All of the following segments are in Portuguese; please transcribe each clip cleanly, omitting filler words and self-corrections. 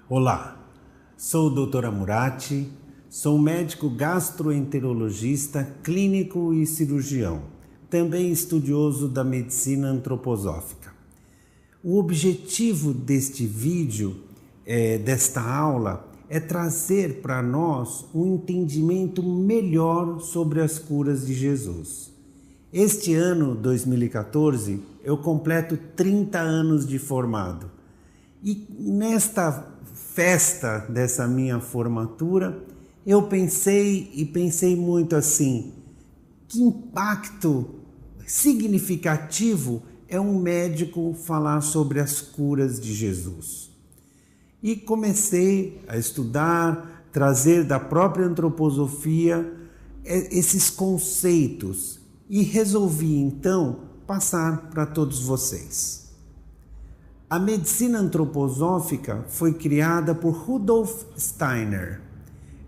Olá, sou o Dr. Amurati, sou médico gastroenterologista, clínico e cirurgião, também estudioso da medicina antroposófica. O objetivo deste vídeo, desta aula, é trazer para nós um entendimento melhor sobre as curas de Jesus. Este ano, 2014, eu completo 30 anos de formado. E nesta festa dessa minha formatura, eu pensei muito assim, que impacto significativo é um médico falar sobre as curas de Jesus. E comecei a estudar, trazer da própria antroposofia esses conceitos e resolvi então passar para todos vocês. A medicina antroposófica foi criada por Rudolf Steiner,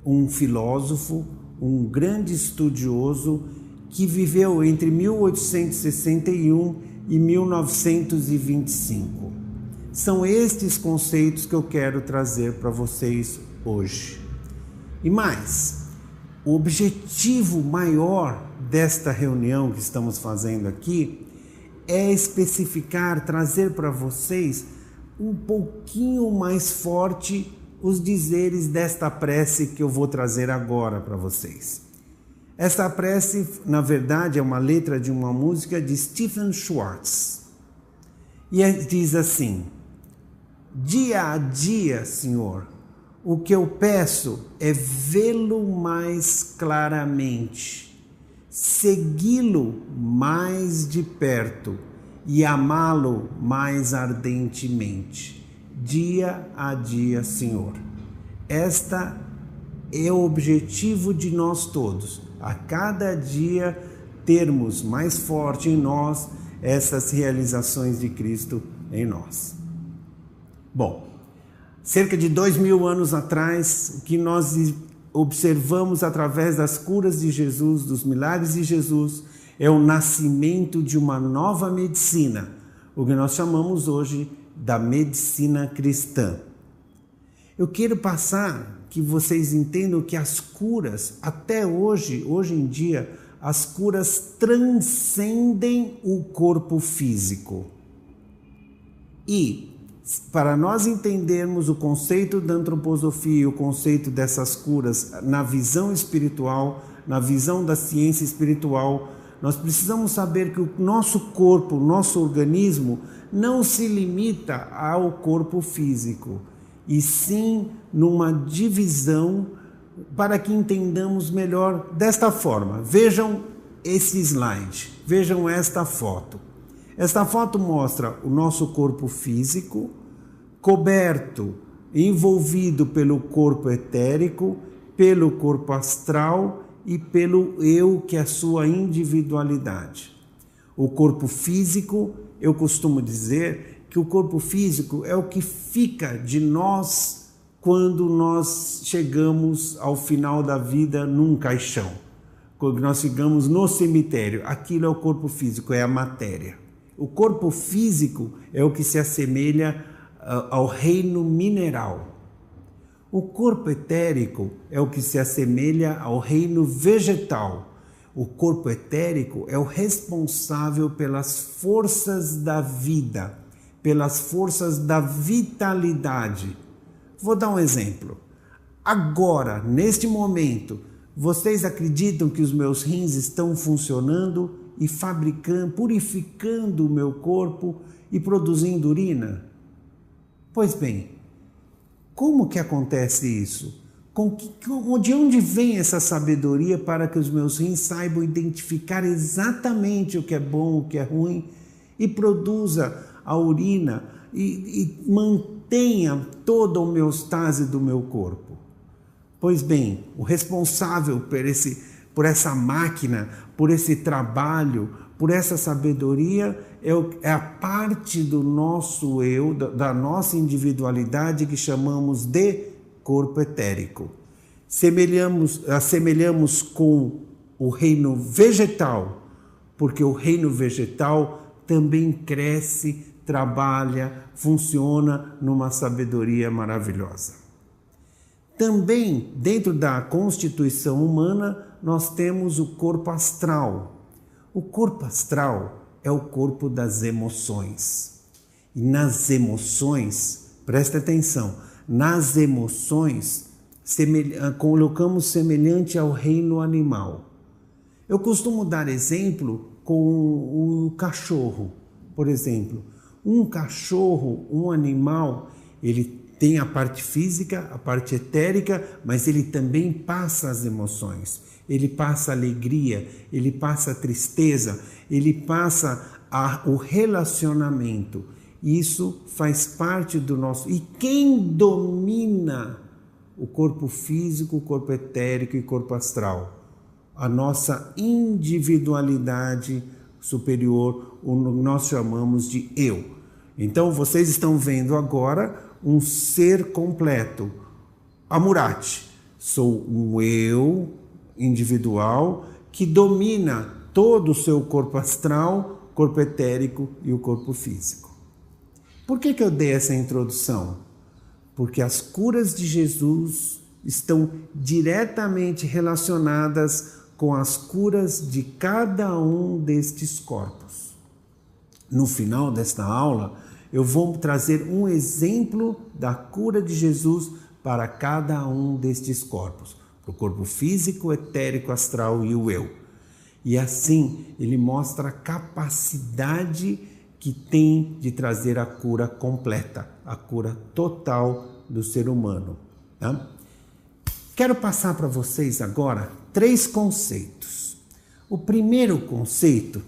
um filósofo, um grande estudioso que viveu entre 1861 e 1925. São estes conceitos que eu quero trazer para vocês hoje. E mais, o objetivo maior desta reunião que estamos fazendo aqui é especificar, trazer para vocês um pouquinho mais forte os dizeres desta prece que eu vou trazer agora para vocês. Esta prece, na verdade, é uma letra de uma música de Stephen Schwartz. E diz assim: dia a dia, Senhor, o que eu peço é vê-lo mais claramente, segui-lo mais de perto e amá-lo mais ardentemente. Dia a dia, Senhor. Esta é o objetivo de nós todos, a cada dia termos mais forte em nós essas realizações de Cristo em nós. Bom, cerca de 2000 anos atrás, o que nós observamos através das curas de Jesus, dos milagres de Jesus, é o nascimento de uma nova medicina, o que nós chamamos hoje da medicina cristã. Eu quero passar que vocês entendam que as curas, até hoje em dia, as curas transcendem o corpo físico. E para nós entendermos o conceito da antroposofia, o conceito dessas curas na visão espiritual, na visão da ciência espiritual, nós precisamos saber que o nosso corpo, o nosso organismo, não se limita ao corpo físico, e sim numa divisão para que entendamos melhor desta forma. Vejam esse slide, vejam esta foto. Esta foto mostra o nosso corpo físico, coberto, envolvido pelo corpo etérico, pelo corpo astral e pelo eu, que é a sua individualidade. O corpo físico, eu costumo dizer que o corpo físico é o que fica de nós quando nós chegamos ao final da vida num caixão. Quando nós chegamos no cemitério, aquilo é o corpo físico, é a matéria. O corpo físico é o que se assemelha ao reino mineral. O corpo etérico é o que se assemelha ao reino vegetal. O corpo etérico é o responsável pelas forças da vida, pelas forças da vitalidade. Vou dar um exemplo. Agora, neste momento, vocês acreditam que os meus rins estão funcionando e fabricando, purificando o meu corpo e produzindo urina? Pois bem, como que acontece isso? De onde vem essa sabedoria para que os meus rins saibam identificar exatamente o que é bom, o que é ruim e produza a urina e mantenha toda a homeostase do meu corpo? Pois bem, o responsável por essa máquina, por esse trabalho, por essa sabedoria, é a parte do nosso eu, da nossa individualidade que chamamos de corpo etérico. Assemelhamos com o reino vegetal, porque o reino vegetal também cresce, trabalha, funciona numa sabedoria maravilhosa. Também, dentro da constituição humana, nós temos o corpo astral. O corpo astral é o corpo das emoções. E nas emoções, presta atenção, nas emoções colocamos semelhante ao reino animal. Eu costumo dar exemplo com o cachorro. Por exemplo, um cachorro, um animal, ele tem a parte física, a parte etérica, mas ele também passa as emoções. Ele passa alegria, ele passa tristeza, ele passa o relacionamento. Isso faz parte do nosso... E quem domina o corpo físico, o corpo etérico e o corpo astral? A nossa individualidade superior, o que nós chamamos de eu. Então, vocês estão vendo agora um ser completo. Amurati, sou um eu individual que domina todo o seu corpo astral, corpo etérico e o corpo físico. Por que eu dei essa introdução? Porque as curas de Jesus estão diretamente relacionadas com as curas de cada um destes corpos. No final desta aula, eu vou trazer um exemplo da cura de Jesus para cada um destes corpos, para o corpo físico, etérico, astral e o eu. E assim ele mostra a capacidade que tem de trazer a cura completa, a cura total do ser humano. Tá? Quero passar para vocês agora 3 conceitos. O primeiro conceito,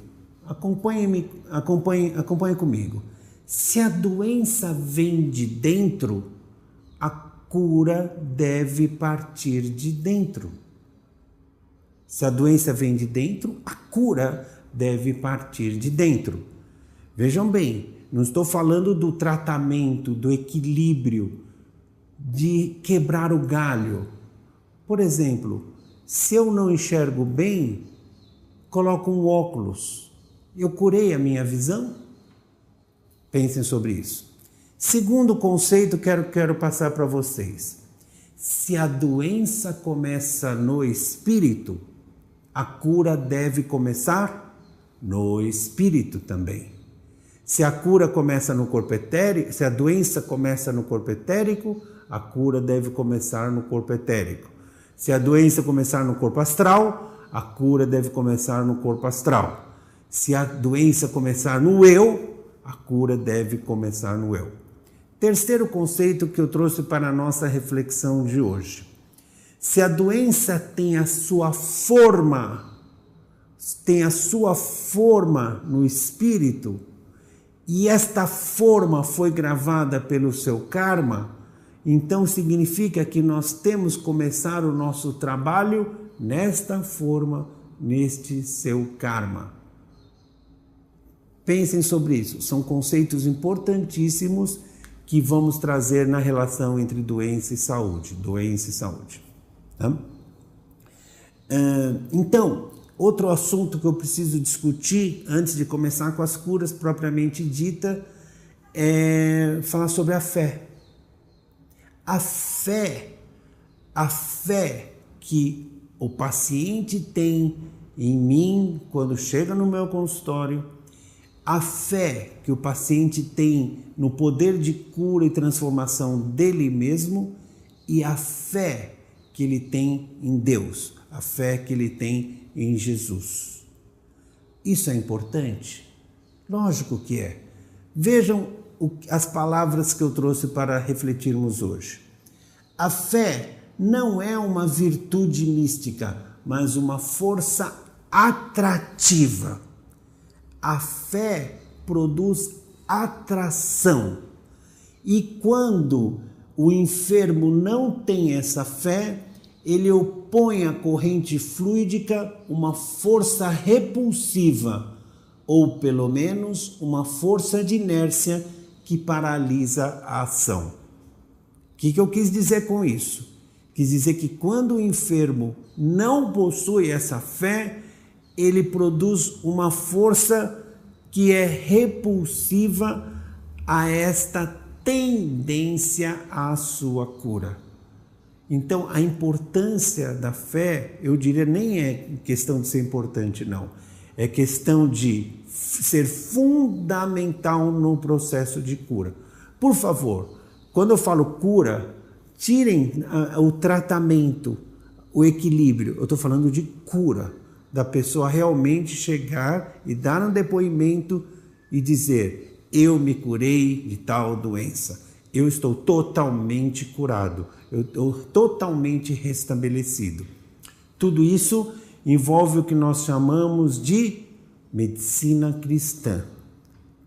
acompanhe comigo. Se a doença vem de dentro, a cura deve partir de dentro. Se a doença vem de dentro, a cura deve partir de dentro. Vejam bem, não estou falando do tratamento, do equilíbrio, de quebrar o galho. Por exemplo, se eu não enxergo bem, coloco um óculos. Eu curei a minha visão? Pensem sobre isso. Segundo conceito que quero passar para vocês. Se a doença começa no espírito, a cura deve começar no espírito também. Se a cura começa no corpo etérico, se a doença começa no corpo etérico, a cura deve começar no corpo etérico. Se a doença começar no corpo astral, a cura deve começar no corpo astral. Se a doença começar no eu, a cura deve começar no eu. Terceiro conceito que eu trouxe para a nossa reflexão de hoje. Se a doença tem a sua forma no espírito, e esta forma foi gravada pelo seu karma, então significa que nós temos que começar o nosso trabalho nesta forma, neste seu karma. Pensem sobre isso, são conceitos importantíssimos que vamos trazer na relação entre doença e saúde. Tá? Então, outro assunto que eu preciso discutir antes de começar com as curas propriamente dita é falar sobre a fé. A fé que o paciente tem em mim quando chega no meu consultório, a fé que o paciente tem no poder de cura e transformação dele mesmo e a fé que ele tem em Deus, a fé que ele tem em Jesus. Isso é importante? Lógico que é. Vejam as palavras que eu trouxe para refletirmos hoje. A fé não é uma virtude mística, mas uma força atrativa. A fé produz atração. E quando o enfermo não tem essa fé, ele opõe à corrente fluídica uma força repulsiva, ou pelo menos uma força de inércia que paralisa a ação. O que eu quis dizer com isso? Quis dizer que quando o enfermo não possui essa fé, ele produz uma força que é repulsiva a esta tendência à sua cura. Então, a importância da fé, eu diria, nem é questão de ser importante, não. É questão de ser fundamental no processo de cura. Por favor, quando eu falo cura, tirem o tratamento, o equilíbrio. Eu estou falando de cura, da pessoa realmente chegar e dar um depoimento e dizer: eu me curei de tal doença, eu estou totalmente curado, eu estou totalmente restabelecido. Tudo isso envolve o que nós chamamos de medicina cristã,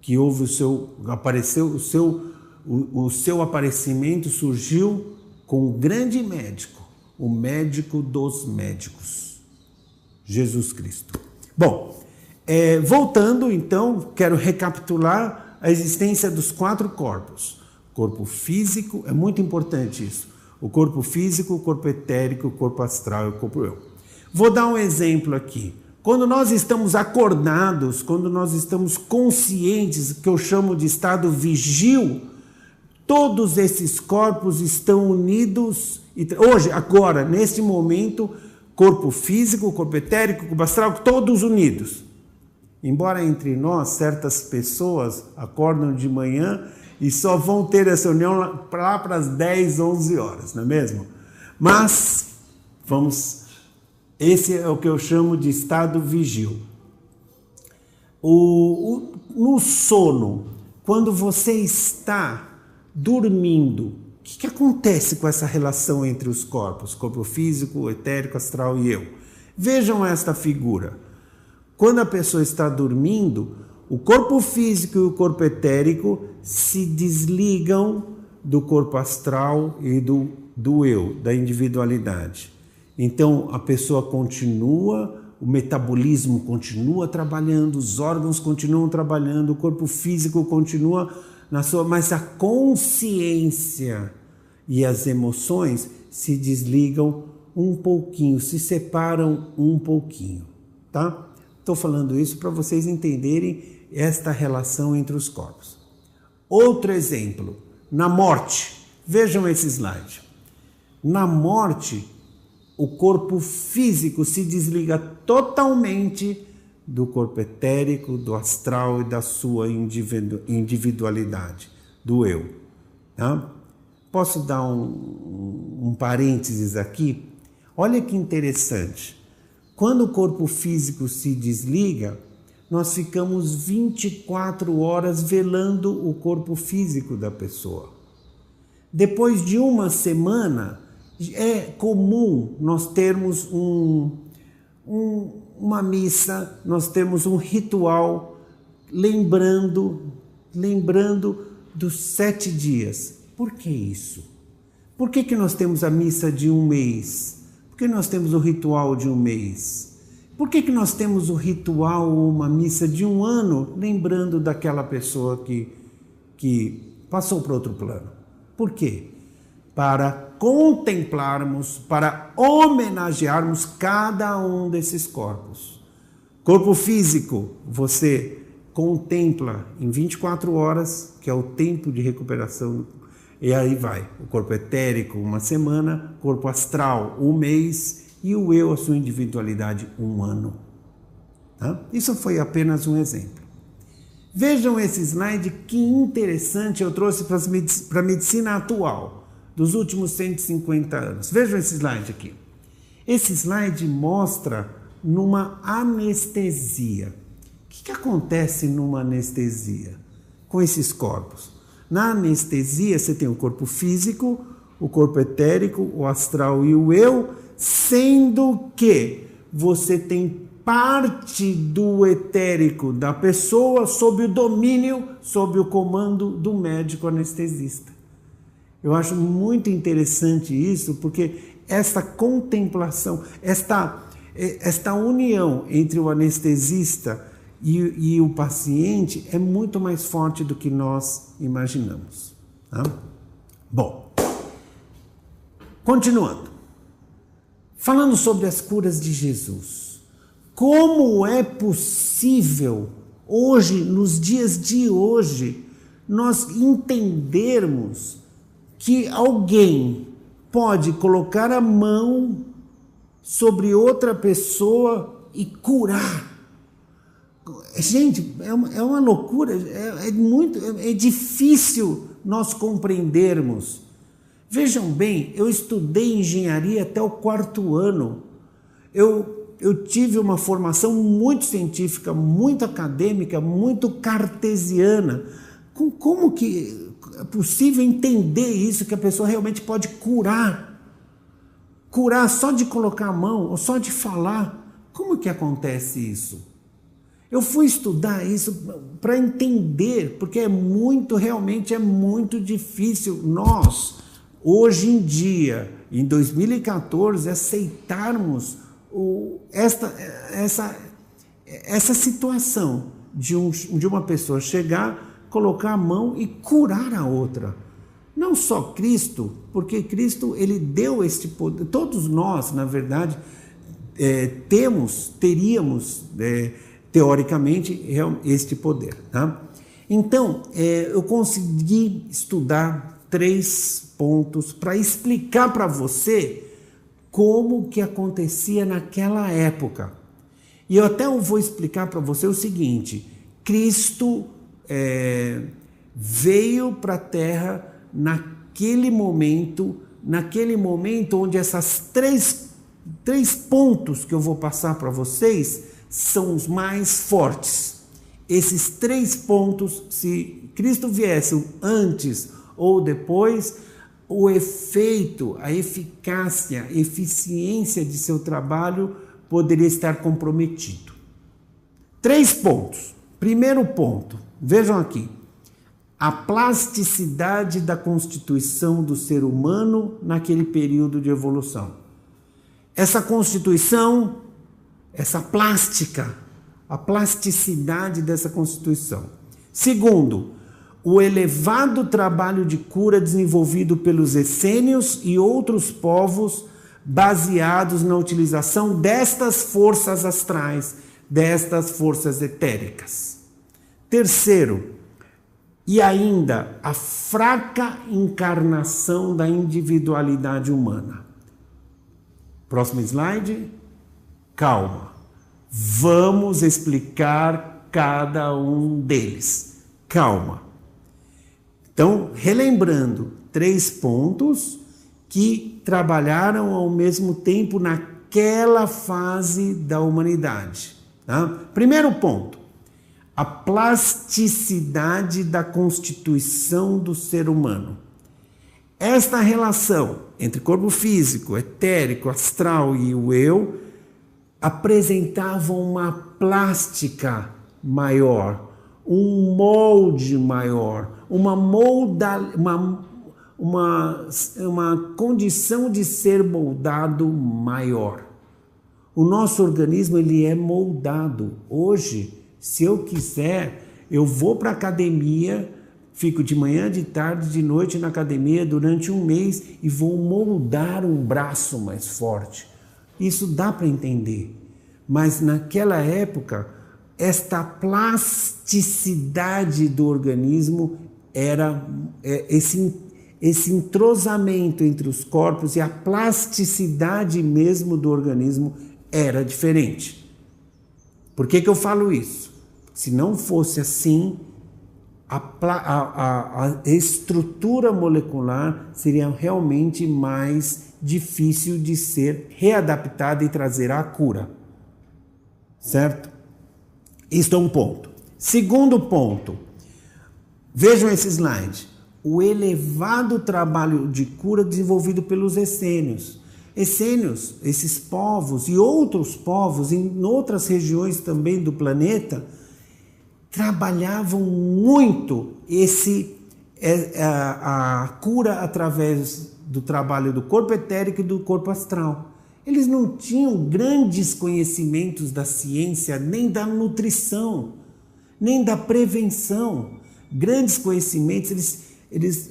que houve o seu aparecimento surgiu com um grande médico, o médico dos médicos, Jesus Cristo. Bom, voltando então, quero recapitular a existência dos 4 corpos. Corpo físico, é muito importante isso. O corpo físico, o corpo etérico, o corpo astral e o corpo eu. Vou dar um exemplo aqui. Quando nós estamos acordados, quando nós estamos conscientes, que eu chamo de estado vigil, todos esses corpos estão unidos. Hoje, agora, neste momento, corpo físico, corpo etérico, corpo astral, todos unidos. Embora entre nós, certas pessoas acordam de manhã e só vão ter essa união lá para as 10, 11 horas, não é mesmo? Mas, esse é o que eu chamo de estado vigil. No sono, quando você está dormindo, o que acontece com essa relação entre os corpos? Corpo físico, etérico, astral e eu. Vejam esta figura. Quando a pessoa está dormindo, o corpo físico e o corpo etérico se desligam do corpo astral e do eu, da individualidade. Então, a pessoa continua, o metabolismo continua trabalhando, os órgãos continuam trabalhando, o corpo físico continua mas a consciência e as emoções se desligam um pouquinho, se separam um pouquinho, tá? Estou falando isso para vocês entenderem esta relação entre os corpos. Outro exemplo, na morte. Vejam esse slide. Na morte, o corpo físico se desliga totalmente do corpo etérico, do astral e da sua individualidade, do eu. Tá? Posso dar um parênteses aqui? Olha que interessante. Quando o corpo físico se desliga, nós ficamos 24 horas velando o corpo físico da pessoa. Depois de uma semana, é comum nós termos uma missa, nós temos um ritual lembrando dos 7 dias. Por que isso? Por que nós temos a missa de um mês? Por que nós temos o ritual de um mês? Por que nós temos o ritual ou uma missa de um ano lembrando daquela pessoa que passou para outro plano? Por quê? Para contemplarmos, para homenagearmos cada um desses corpos. Corpo físico, você contempla em 24 horas, que é o tempo de recuperação, e aí vai. O corpo etérico, uma semana, corpo astral, um mês, e o eu, a sua individualidade, um ano. Tá? Isso foi apenas um exemplo. Vejam esse slide, que interessante eu trouxe para a medicina atual, dos últimos 150 anos. Vejam esse slide aqui. Esse slide mostra numa anestesia. O que acontece numa anestesia com esses corpos? Na anestesia, você tem o corpo físico, o corpo etérico, o astral e o eu, sendo que você tem parte do etérico da pessoa sob o domínio, sob o comando do médico anestesista. Eu acho muito interessante isso, porque esta contemplação, esta união entre o anestesista e o paciente é muito mais forte do que nós imaginamos. Tá? Bom, continuando. Falando sobre as curas de Jesus. Como é possível hoje, nos dias de hoje, nós entendermos que alguém pode colocar a mão sobre outra pessoa e curar. Gente, é uma loucura, é difícil nós compreendermos. Vejam bem, eu estudei engenharia até o 4º ano. Eu tive uma formação muito científica, muito acadêmica, muito cartesiana. Como que é possível entender isso, que a pessoa realmente pode curar? Curar só de colocar a mão ou só de falar? Como que acontece isso? Eu fui estudar isso para entender, porque realmente é muito difícil nós, hoje em dia, em 2014, aceitarmos essa situação de uma pessoa chegar, colocar a mão e curar a outra. Não só Cristo, porque Cristo ele deu este poder. Todos nós, na verdade, teríamos teoricamente este poder. Tá? Então, eu consegui estudar 3 pontos para explicar para você como que acontecia naquela época. E eu até vou explicar para você o seguinte: Cristo veio para a Terra naquele momento onde essas três pontos que eu vou passar para vocês são os mais fortes. Esses 3 pontos, se Cristo viesse antes ou depois, o efeito, a eficácia, a eficiência de seu trabalho poderia estar comprometido. 3 pontos. Primeiro ponto, vejam aqui: a plasticidade da constituição do ser humano naquele período de evolução. Essa constituição, essa plástica, a plasticidade dessa constituição. Segundo, o elevado trabalho de cura desenvolvido pelos essênios e outros povos baseados na utilização destas forças astrais, destas forças etéricas. Terceiro, e ainda a fraca encarnação da individualidade humana. Próximo slide. Calma. Vamos explicar cada um deles. Calma. Então, relembrando, 3 pontos que trabalharam ao mesmo tempo naquela fase da humanidade. Tá? Primeiro ponto, a plasticidade da constituição do ser humano. Esta relação entre corpo físico, etérico, astral e o eu apresentavam uma plástica maior, um molde maior, uma condição de ser moldado maior. O nosso organismo ele é moldado. Hoje, se eu quiser, eu vou para a academia, fico de manhã, de tarde, de noite na academia durante 1 mês e vou moldar um braço mais forte. Isso dá para entender. Mas naquela época, esta plasticidade do organismo era esse entrosamento entre os corpos, e a plasticidade mesmo do organismo era diferente. Por que eu falo isso? Se não fosse assim, a estrutura molecular seria realmente mais difícil de ser readaptada e trazer a cura. Certo? Isto é um ponto. Segundo ponto, vejam esse slide. O elevado trabalho de cura desenvolvido pelos essênios. Essênios, esses povos e outros povos em outras regiões também do planeta, trabalhavam muito a cura através do trabalho do corpo etérico e do corpo astral. Eles não tinham grandes conhecimentos da ciência, nem da nutrição, nem da prevenção. Grandes conhecimentos,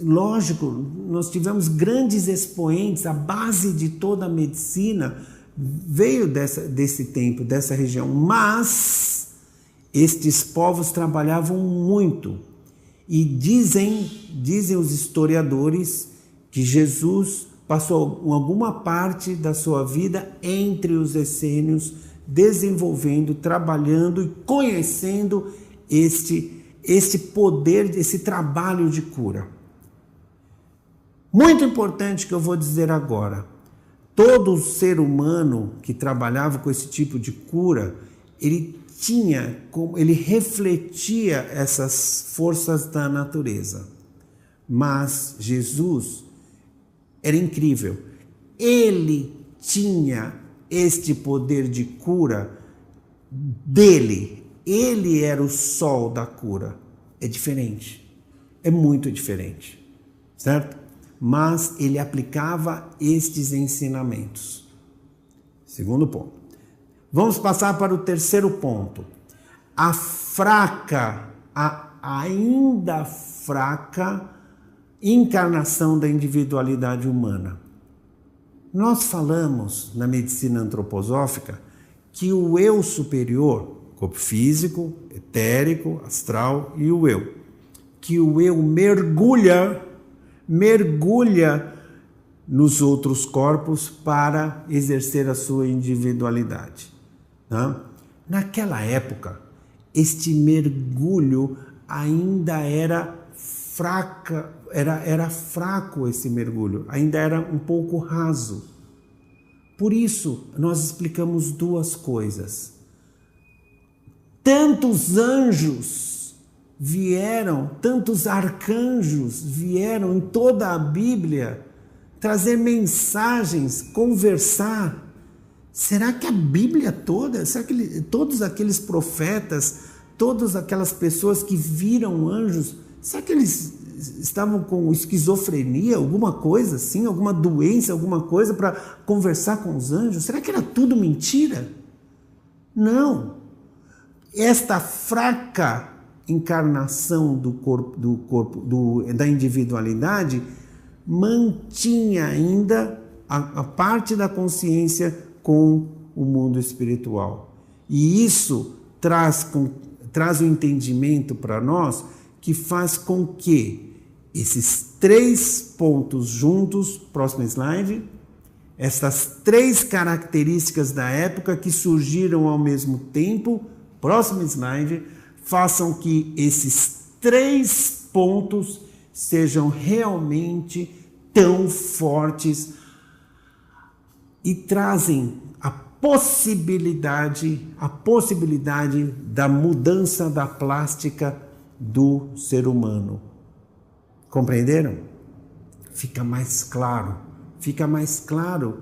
lógico, nós tivemos grandes expoentes, a base de toda a medicina veio desse tempo, dessa região, mas estes povos trabalhavam muito E dizem os historiadores que Jesus passou alguma parte da sua vida entre os essênios, desenvolvendo, trabalhando e conhecendo este poder, esse trabalho de cura. Muito importante que eu vou dizer agora. Todo ser humano que trabalhava com esse tipo de cura, ele refletia essas forças da natureza. Mas Jesus era incrível. Ele tinha este poder de cura dele. Ele era o sol da cura. É diferente. É muito diferente. Certo? Mas ele aplicava estes ensinamentos. Segundo ponto. Vamos passar para o terceiro ponto. A ainda fraca encarnação da individualidade humana. Nós falamos na medicina antroposófica que o eu superior, corpo físico, etérico, astral e o eu, que o eu mergulha nos outros corpos para exercer a sua individualidade. Naquela época, este mergulho ainda era fraco esse mergulho, ainda era um pouco raso. Por isso, nós explicamos duas coisas. Tantos anjos vieram, tantos arcanjos vieram em toda a Bíblia trazer mensagens, conversar. Será que a Bíblia toda, será que todos aqueles profetas, todas aquelas pessoas que viram anjos, será que eles estavam com esquizofrenia, alguma coisa assim, alguma doença, alguma coisa para conversar com os anjos? Será que era tudo mentira? Não. Esta fraca encarnação da individualidade mantinha ainda a parte da consciência com o mundo espiritual. E isso traz o entendimento para nós que faz com que esses três pontos juntos, próximo slide, essas três características da época que surgiram ao mesmo tempo, próximo slide, façam que esses três pontos sejam realmente tão fortes e trazem a possibilidade da mudança da plástica do ser humano. Compreenderam? Fica mais claro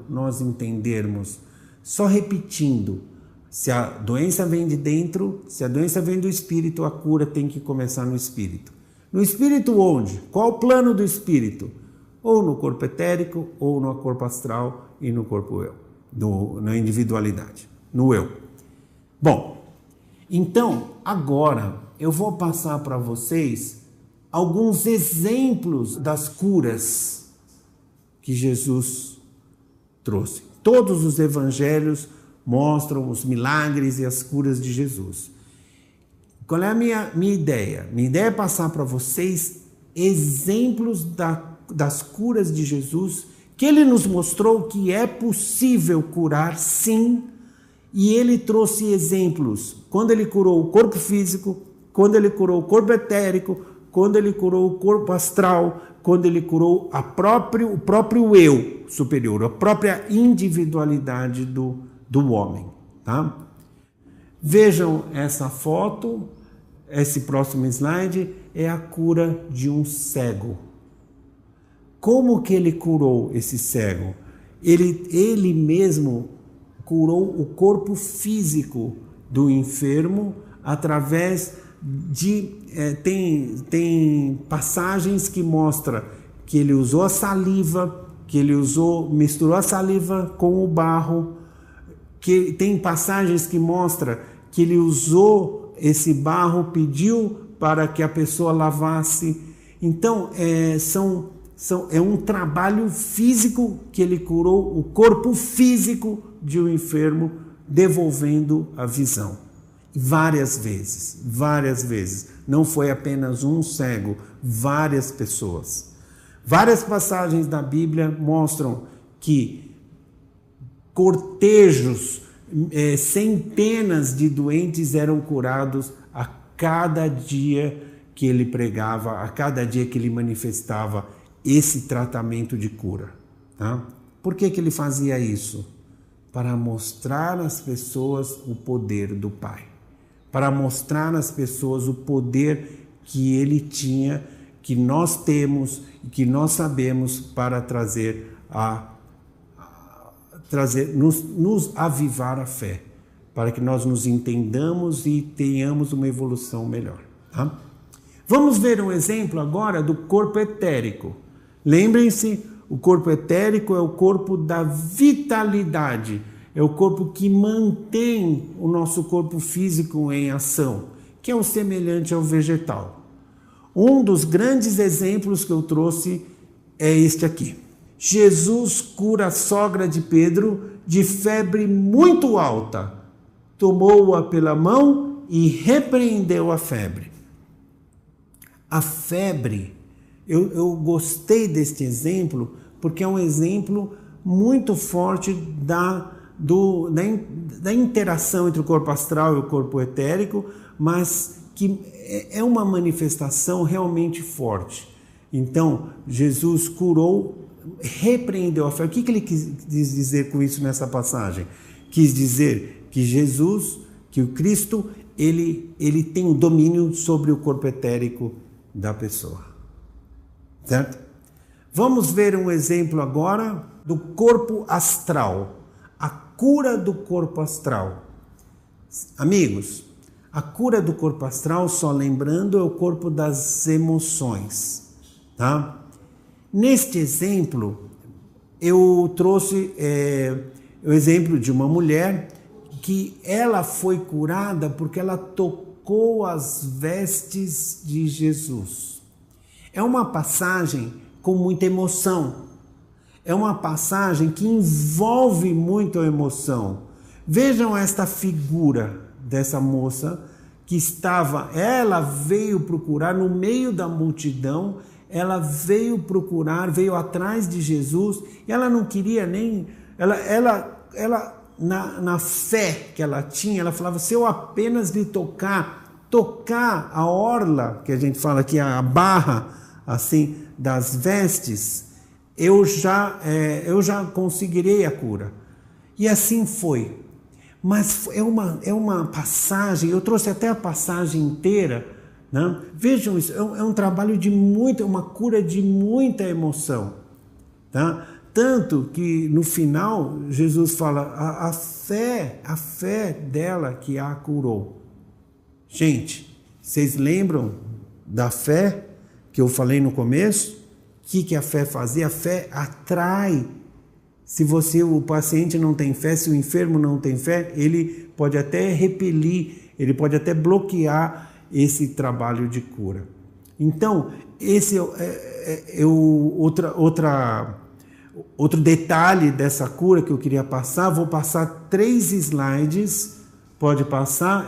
nós entendermos, só repetindo, se a doença vem de dentro, se a doença vem do espírito, a cura tem que começar no espírito. No espírito onde? Qual o plano do espírito? Ou no corpo etérico, ou no corpo astral e no corpo eu, na individualidade, no eu. Bom, então agora eu vou passar para vocês alguns exemplos das curas que Jesus trouxe. Todos os evangelhos mostram os milagres e as curas de Jesus. Qual é a minha ideia? Minha ideia é passar para vocês exemplos das curas de Jesus, que ele nos mostrou que é possível curar, sim, e ele trouxe exemplos, quando ele curou o corpo físico, quando ele curou o corpo etérico, quando ele curou o corpo astral, quando ele curou o próprio eu superior, a própria individualidade do homem. Tá? Vejam essa foto, esse próximo slide é a cura de um cego. Como que ele curou esse cego? Ele mesmo curou o corpo físico do enfermo através de... tem passagens que mostram que ele usou a saliva, que ele misturou a saliva com o barro, que tem passagens que mostram que ele usou esse barro, pediu para que a pessoa lavasse. Então, é um trabalho físico que ele curou o corpo físico de um enfermo, devolvendo a visão. Várias vezes. não foi apenas um cego, várias pessoas. Várias passagens da Bíblia mostram que cortejos, centenas de doentes eram curados a cada dia que ele pregava, a cada dia que ele manifestava esse tratamento de cura. Tá? Por que ele fazia isso? Para mostrar às pessoas o poder do Pai. Para mostrar às pessoas o poder que ele tinha, que nós temos e que nós sabemos para nos avivar a fé, para que nós nos entendamos e tenhamos uma evolução melhor. Tá? Vamos ver um exemplo agora do corpo etérico. Lembrem-se, o corpo etérico é o corpo da vitalidade, é o corpo que mantém o nosso corpo físico em ação, que é o semelhante ao vegetal. Um dos grandes exemplos que eu trouxe é este aqui. Jesus cura a sogra de Pedro de febre muito alta, tomou-a pela mão e repreendeu a febre. A febre, eu gostei deste exemplo porque é um exemplo muito forte da interação entre o corpo astral e o corpo etérico, mas que é uma manifestação realmente forte. Então, Jesus curou, repreendeu a febre. O que ele quis dizer com isso nessa passagem? Quis dizer que Jesus, que o Cristo, ele tem o domínio sobre o corpo etérico da pessoa. Certo? Vamos ver um exemplo agora do corpo astral. A cura do corpo astral. Amigos, a cura do corpo astral, só lembrando, é o corpo das emoções. Tá? Neste exemplo, eu trouxe o exemplo de uma mulher que ela foi curada porque ela tocou as vestes de Jesus. É uma passagem com muita emoção. É uma passagem que envolve muito a emoção. Vejam esta figura dessa moça que ela veio procurar no meio da multidão, ela veio atrás de Jesus, e ela não queria nem, na fé que ela tinha, ela falava, se eu apenas lhe tocar a orla, que a gente fala aqui, a barra, assim, das vestes, eu já conseguirei a cura. E assim foi. Mas é uma passagem, eu trouxe até a passagem inteira, né? Vejam isso, é um trabalho de uma cura de muita emoção. Tá? Tanto que no final Jesus fala, a fé dela que a curou. Gente, vocês lembram da fé que eu falei no começo? O que a fé fazia? A fé atrai. Se o paciente não tem fé, se o enfermo não tem fé, ele pode até repelir, ele pode até bloquear esse trabalho de cura. Então, esse outro detalhe dessa cura que eu queria passar. Vou passar 3 slides, pode passar,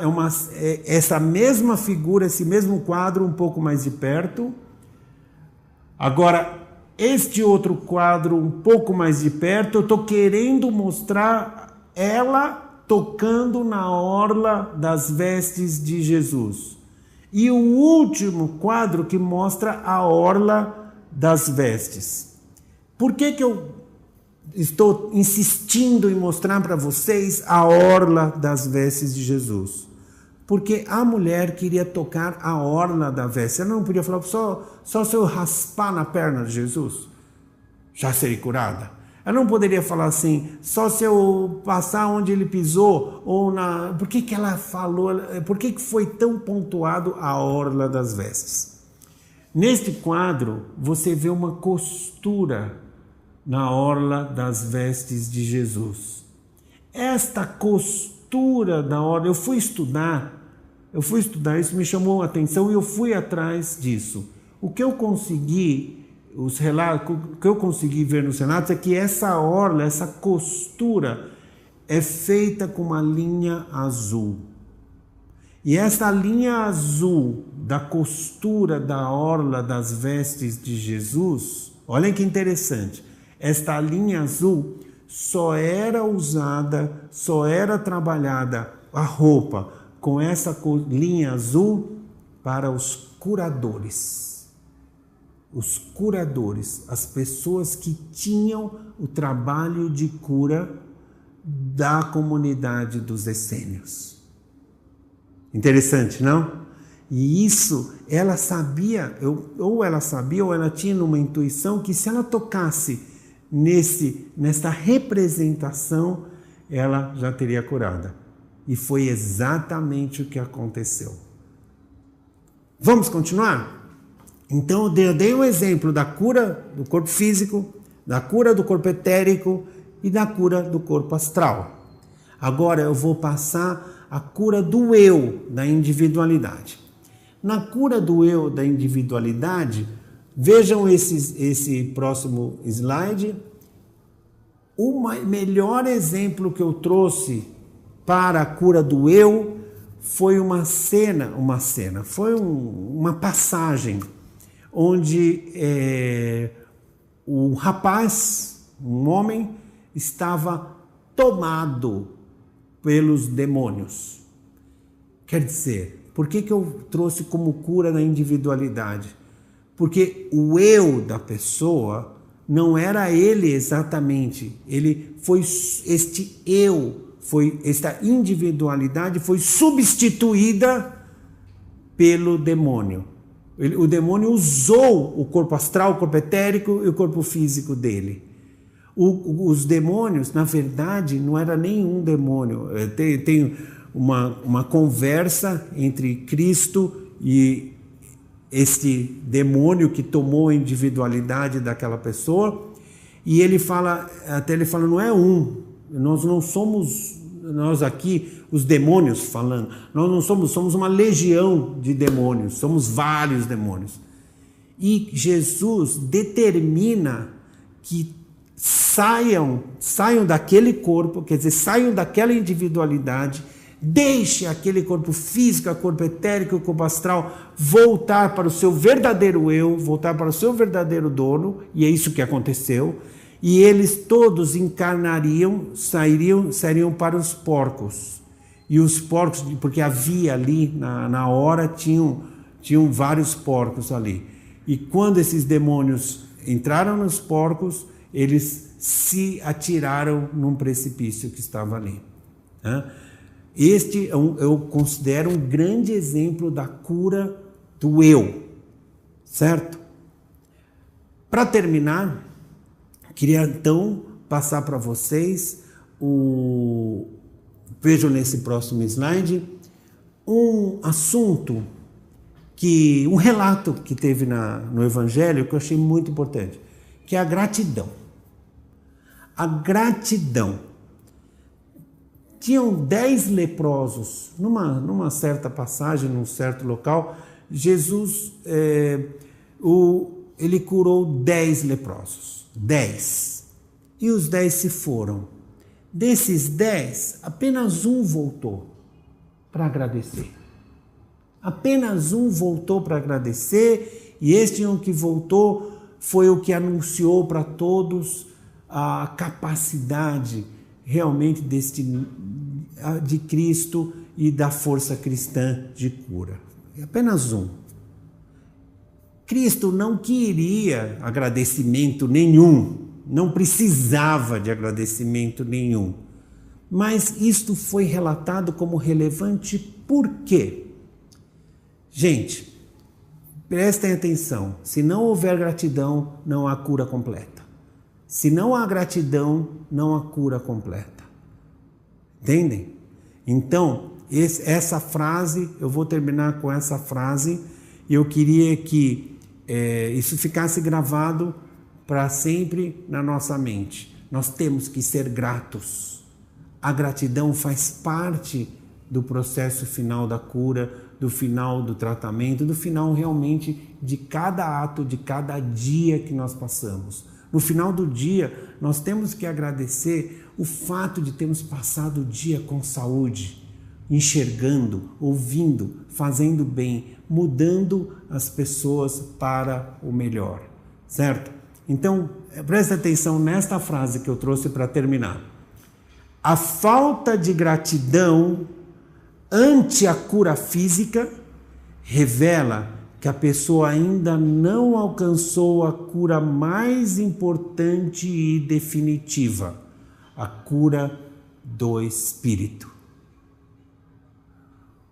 essa mesma figura, esse mesmo quadro, um pouco mais de perto. Agora, este outro quadro um pouco mais de perto, eu estou querendo mostrar ela tocando na orla das vestes de Jesus. E o último quadro que mostra a orla das vestes. Por que eu estou insistindo em mostrar para vocês a orla das vestes de Jesus? Porque a mulher queria tocar a orla da veste. Ela não podia falar, só se eu raspar na perna de Jesus, já serei curada. Ela não poderia falar assim, só se eu passar onde ele pisou, Por que ela falou, por que foi tão pontuado a orla das vestes? Neste quadro, você vê uma costura na orla das vestes de Jesus. Esta costura da orla, eu fui estudar, isso me chamou a atenção e eu fui atrás disso. O que eu consegui ver nos relatos é que essa orla, essa costura, é feita com uma linha azul. E essa linha azul da costura da orla das vestes de Jesus, olhem que interessante, esta linha azul só era usada, só era trabalhada a roupa com essa linha azul para os curadores. Os curadores, as pessoas que tinham o trabalho de cura da comunidade dos essênios. Interessante, não? E isso, ela sabia, ou ela tinha uma intuição que se ela tocasse nesta representação, ela já teria curada. E foi exatamente o que aconteceu. Vamos continuar? Então, eu dei o exemplo da cura do corpo físico, da cura do corpo etérico e da cura do corpo astral. Agora eu vou passar a cura do eu, da individualidade. Na cura do eu, da individualidade, vejam esse próximo slide. O melhor exemplo que eu trouxe para a cura do eu foi uma passagem onde o rapaz, um homem, estava tomado pelos demônios. Quer dizer, por que eu trouxe como cura na individualidade? Porque o eu da pessoa não era ele exatamente, ele foi este eu, esta individualidade foi substituída pelo demônio. O demônio usou o corpo astral, o corpo etérico e o corpo físico dele. Os demônios, na verdade, não era nenhum demônio. Tem uma conversa entre Cristo e este demônio que tomou a individualidade daquela pessoa, e ele fala, não é um, nós não somos, nós aqui, os demônios falando, nós não somos uma legião de demônios, somos vários demônios. E Jesus determina que saiam daquele corpo, quer dizer, saiam daquela individualidade, deixe aquele corpo físico, o corpo etérico, o corpo astral, voltar para o seu verdadeiro eu, voltar para o seu verdadeiro dono, e é isso que aconteceu, e eles todos encarnariam, sairiam para os porcos. E os porcos, porque havia ali, na hora, tinham vários porcos ali. E quando esses demônios entraram nos porcos, eles se atiraram num precipício que estava ali. Este eu considero um grande exemplo da cura do eu, certo? Para terminar, queria então passar para vocês vejam nesse próximo slide, um assunto, um relato que teve no Evangelho que eu achei muito importante, que é a gratidão. A gratidão. Tinham 10 leprosos, numa certa passagem, num certo local, Jesus, ele curou 10 leprosos, 10. E os 10 se foram. Desses 10, apenas um voltou para agradecer. Apenas um voltou para agradecer, e este um que voltou foi o que anunciou para todos a capacidade realmente de Cristo e da força cristã de cura. Apenas um. Cristo não queria agradecimento nenhum, não precisava de agradecimento nenhum. Mas isto foi relatado como relevante por quê? Gente, prestem atenção, se não houver gratidão, não há cura completa. Se não há gratidão, não há cura completa. Entendem? Então, essa frase, eu vou terminar com essa frase, e eu queria que isso ficasse gravado para sempre na nossa mente. Nós temos que ser gratos. A gratidão faz parte do processo final da cura, do final do tratamento, do final realmente de cada ato, de cada dia que nós passamos. No final do dia, nós temos que agradecer o fato de termos passado o dia com saúde. enxergando, ouvindo, fazendo bem, mudando as pessoas para o melhor, certo? Então, presta atenção nesta frase que eu trouxe para terminar. A falta de gratidão ante a cura física revela que a pessoa ainda não alcançou a cura mais importante e definitiva, a cura do espírito.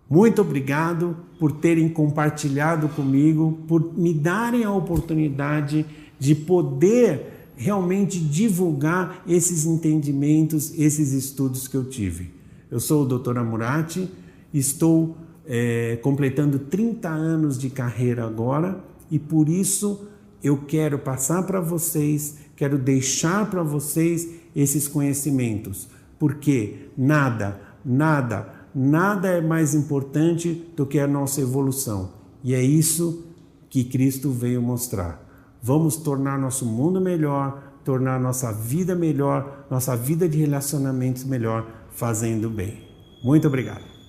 Muito obrigado por terem compartilhado comigo, por me darem a oportunidade de poder realmente divulgar esses entendimentos, esses estudos que eu tive. Eu sou o Dr. Amurati, estou completando 30 anos de carreira agora e por isso eu quero passar para vocês, quero deixar para vocês esses conhecimentos, porque nada é mais importante do que a nossa evolução. E é isso que Cristo veio mostrar. Vamos tornar nosso mundo melhor, tornar nossa vida melhor, nossa vida de relacionamentos melhor, fazendo bem. Muito obrigado.